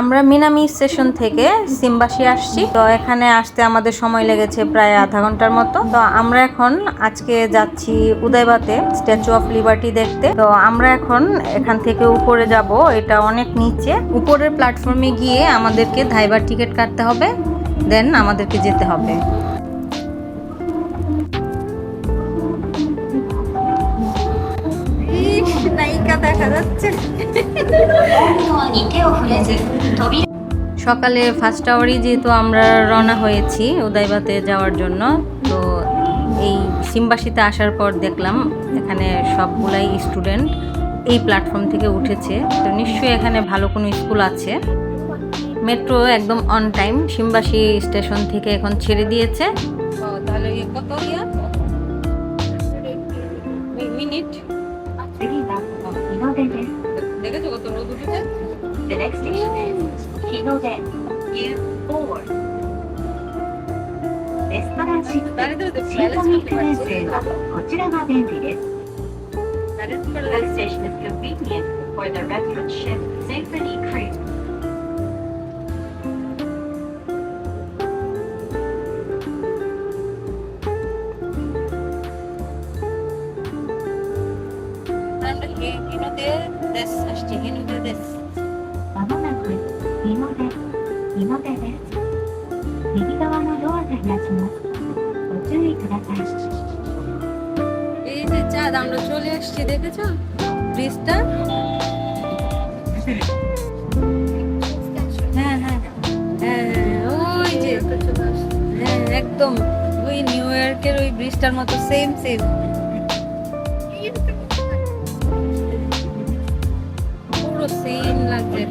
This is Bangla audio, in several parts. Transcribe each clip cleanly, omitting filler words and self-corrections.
আমরা মিনামি স্টেশন থেকে সিমবাসি আসছি। তো এখানে আসতে আমাদের সময় লেগেছে প্রায় আধা ঘন্টার মতো। তো আমরা এখন আজকে যাচ্ছি উদয়বাতে স্ট্যাচু অফ লিবার্টি দেখতে। তো আমরা এখন এখান থেকে উপরে যাব, এটা অনেক নিচে। উপরের প্ল্যাটফর্মে গিয়ে আমাদেরকে ধাইবার টিকিট কাটতে হবে, দেন আমাদেরকে যেতে হবে। নায়িকা দেখা যাচ্ছে। সকালে ফার্স্ট আওয়ারই যেহেতু আমরা রওনা হয়েছি উদয়বাতে যাওয়ার জন্য, তো এই সিমবাসিতে আসার পর দেখলাম এখানে সবগুলাই স্টুডেন্ট এই প্ল্যাটফর্ম থেকে উঠেছে। তো নিশ্চয়ই এখানে ভালো কোনো স্কুল আছে। মেট্রো একদম অন টাইম সিমবাসি স্টেশন থেকে এখন ছেড়ে দিয়েছে। তাহলে কত মিনিট দেখেছো কত রোদ উঠেছে? The next station is Hinode U4. レストランシップ新上9年生はこちらが便利です。This station is convenient for the return ship Symphony Cruise. Hinodeです。Hinodeです。まもなくHinodeです。右側のドアが開きます。ご注意ください。এই যে চাঁদ, আমরা চলে আসছি, দেখেছো ব্রিজটা? হ্যাঁ হ্যাঁ হ্যাঁ, ওই যে হ্যাঁ একদম ওই নিউ ইয়র্কের ওই ব্রিজটার মতো সেম সেম। পুরো সেম লাগছে।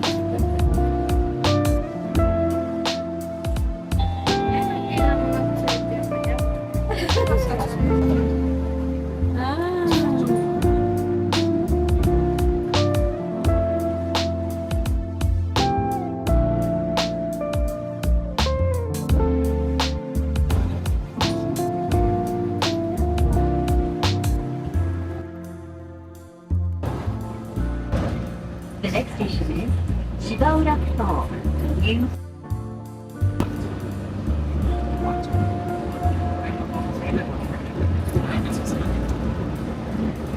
The next station is Shibaura Futo.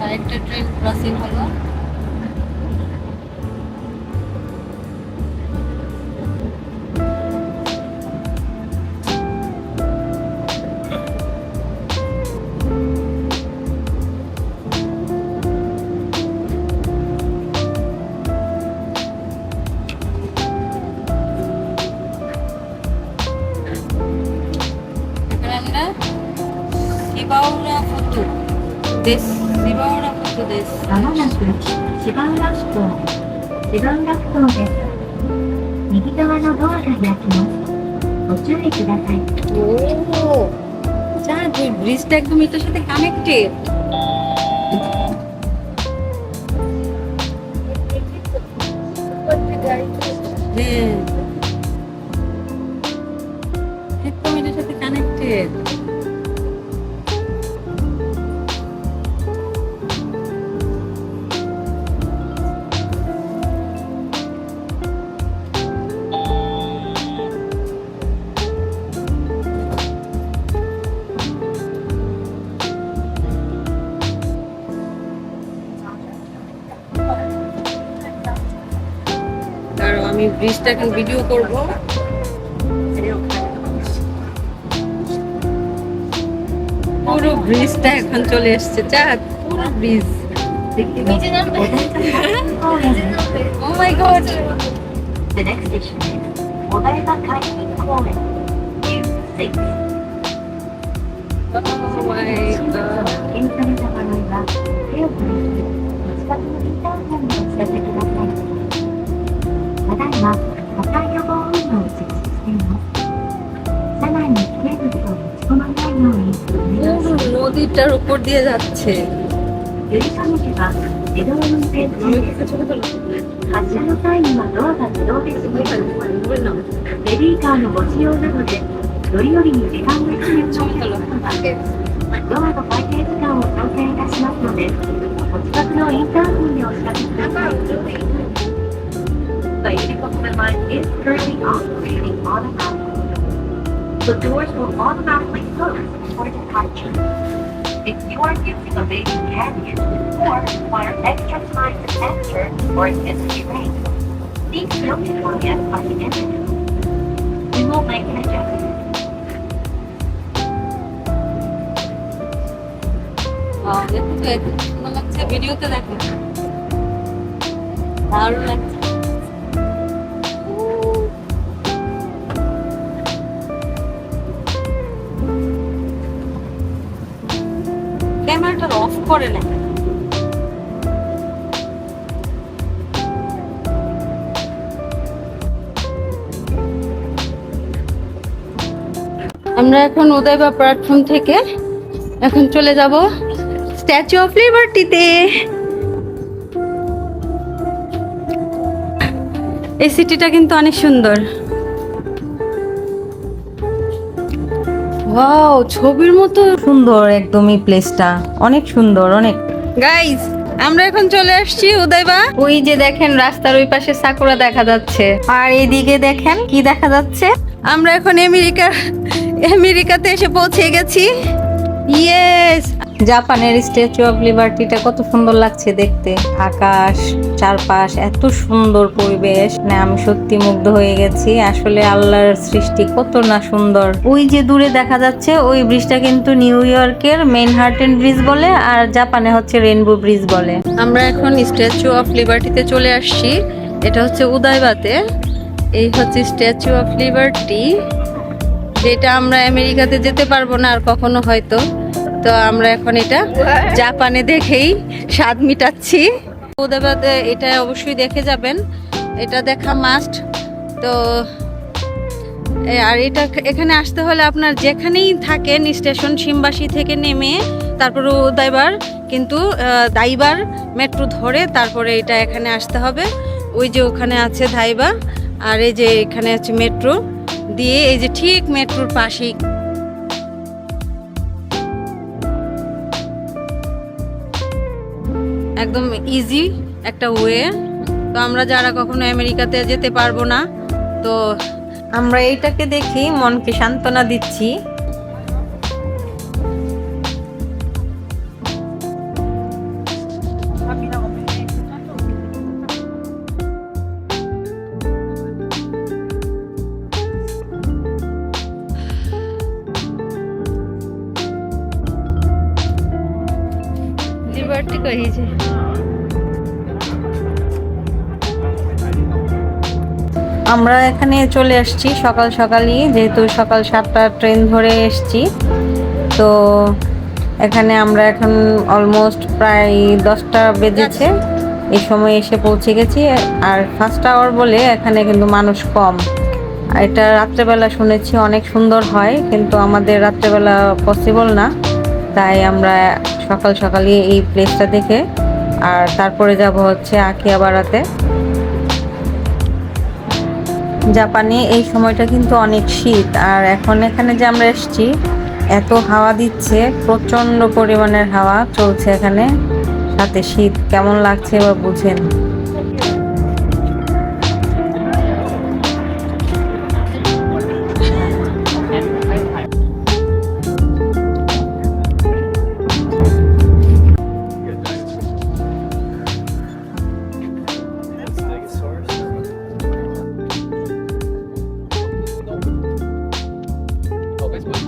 আরেকটা ট্রেন ক্রসিং হলো। Shibaura Futoです。Shibaura Futoです。まもなくShibaura Futoです。右側のドアが開きます。ご注意ください。おお、じゃあএই ব্রিজটা একদম এটার সাথে কানেক্টেড। হ্যাঁ, একদম এটার সাথে কানেক্টেড। আমি ব্রিজটা এখন ভিডিও করব। পুরো ব্রিজটা এখন চলে এসছে, চাঁদ পুরো bridge. Oh my god. The next station is Odaiba Kaishin Koen U6. Oh my god. 電車の場合は手を振りお近くのインターホンをお知らせください。ただいま火災予防運動を実施しています。車内に危険物を持ち込まないようにনদীটার উপর দিয়ে যাচ্ছে। ゆりかもめは自動運転中です。発車の際にはドアが自動で閉めます。ベビーカーのご使用などで乗り降りに時間が必要なお客様はドアの開閉時間を調整いたしますので、お近くのインターホンでお知らせください。Ichikokume line is currently operating automatically. The doors will automatically close before departure. If you are using a baby carriage or require extra time to enter or miss the train, please notify us by the end. We will make an adjustment. দেখো তো এত সুন্দর লাগছে, ভিডিওতে দেখো দারুণ লাগছে। ক্যামেরাটা অফ করে না। আমরা এখন উদয়বা প্ল্যাটফর্ম থেকে এখন চলে যাব স্ট্যাচু অফ লিবার্টিতে। এই সিটিটা কিন্তু অনেক সুন্দর। ওয়াও, ছবির মতো সুন্দর একদমই প্লেসটা, অনেক সুন্দর অনেক। গাইস, আমরা এখন চলে আসছি উদয়বা। ওই যে দেখেন রাস্তার ওই পাশে সাকুরা দেখা যাচ্ছে, আর এইদিকে দেখেন কি দেখা যাচ্ছে। আমরা এখন আমেরিকাতে এসে পৌঁছে গেছি। ইয়েস, জাপানের স্ট্যাচু অফ লিবার্টিটা কত সুন্দর লাগছে দেখতে, আকাশ চারপাশ এত সুন্দর পরিবেশ, না আমি সত্যি মুগ্ধ হয়ে গেছি। আসলে আল্লাহর সৃষ্টি কত না সুন্দর। ওই যে দূরে দেখা যাচ্ছে ওই ব্রিজটা কিন্তু নিউ ইয়র্কের ম্যানহাটন ব্রিজ বলে, আর জাপানে হচ্ছে রেইনবো ব্রিজ বলে। আমরা এখন স্ট্যাচু অফ লিবার্টিতে চলে আসছি। এটা হচ্ছে উদয়বাতে। এই হচ্ছে স্ট্যাচু অফ লিবার্টি, যেটা আমরা আমেরিকাতে যেতে পারবো না আর কখনো হয়তো। তো আমরা এখন এটা জাপানে দেখেই স্বাদ মিটাচ্ছি। উদয়বাতে এটা অবশ্যই দেখে যাবেন, এটা দেখা মাস্ট। তো আর এটা এখানে আসতে হলে আপনার যেখানেই থাকেন স্টেশন সিমবাসী থেকে নেমে তারপরে উদয়বার কিন্তু দাইবার মেট্রো ধরে তারপরে এটা এখানে আসতে হবে। ওই যে ওখানে আছে দাইবা, আর এই যে এখানে আছে মেট্রো দিয়ে, এই যে ঠিক মেট্রোর পাশেই। একদম ইজি একটা ওয়ে। তো আমরা যারা কখনো আমেরিকাতে যেতে পারবো না, তো আমরা এইটাকে দেখি মনকে সান্ত্বনা দিচ্ছি। লিবার্টি কহিছে। আমরা এখানে চলে আসছি সকাল সকালই, যেহেতু সকাল 7টার ট্রেন ধরে এসছি। তো এখানে আমরা এখন অলমোস্ট প্রায় 10টা বেজেছে, এই সময় এসে পৌঁছে গেছি। আর ফার্স্ট আওয়ার বলে এখানে কিন্তু মানুষ কম। আর এটা রাত্রেবেলা শুনেছি অনেক সুন্দর হয়, কিন্তু আমাদের রাত্রেবেলা পসিবল না, তাই আমরা সকাল সকালই এই প্লেসটা দেখে আর তারপরে যাব হচ্ছে আকিহাবারাতে। জাপানে এই সময়টা কিন্তু অনেক শীত, আর এখন এখানে যে আমরা এসেছি এত হাওয়া দিচ্ছে, প্রচন্ড পরিমাণের হাওয়া চলছে এখানে, সাথে শীত। কেমন লাগছে এবার বুঝেন।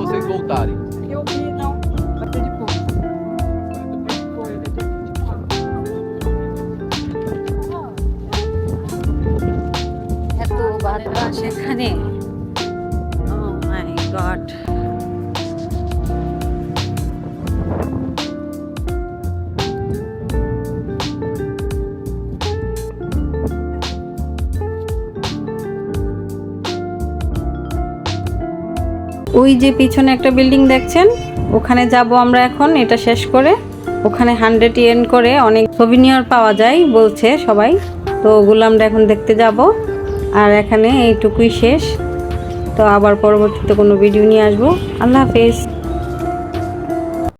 Vocês voltarem. Eu vi, não. Vai ter de pouco. এত বাতাস এখানে, ও মাই গড। ওই যে পিছনে একটা বিল্ডিং দেখছেন, ওখানে যাব আমরা এখন। এটা শেষ করে ওখানে 100 ইয়েন করে অনেক সোভিনিয়ার পাওয়া যায় বলছে সবাই, তো ওগুলো আমরা এখন দেখতে যাব। আর এখানে এইটুকুই শেষ, তো আবার পরবর্তীতে কোনো ভিডিও নিয়ে আসবো। আল্লাহ হাফেজ।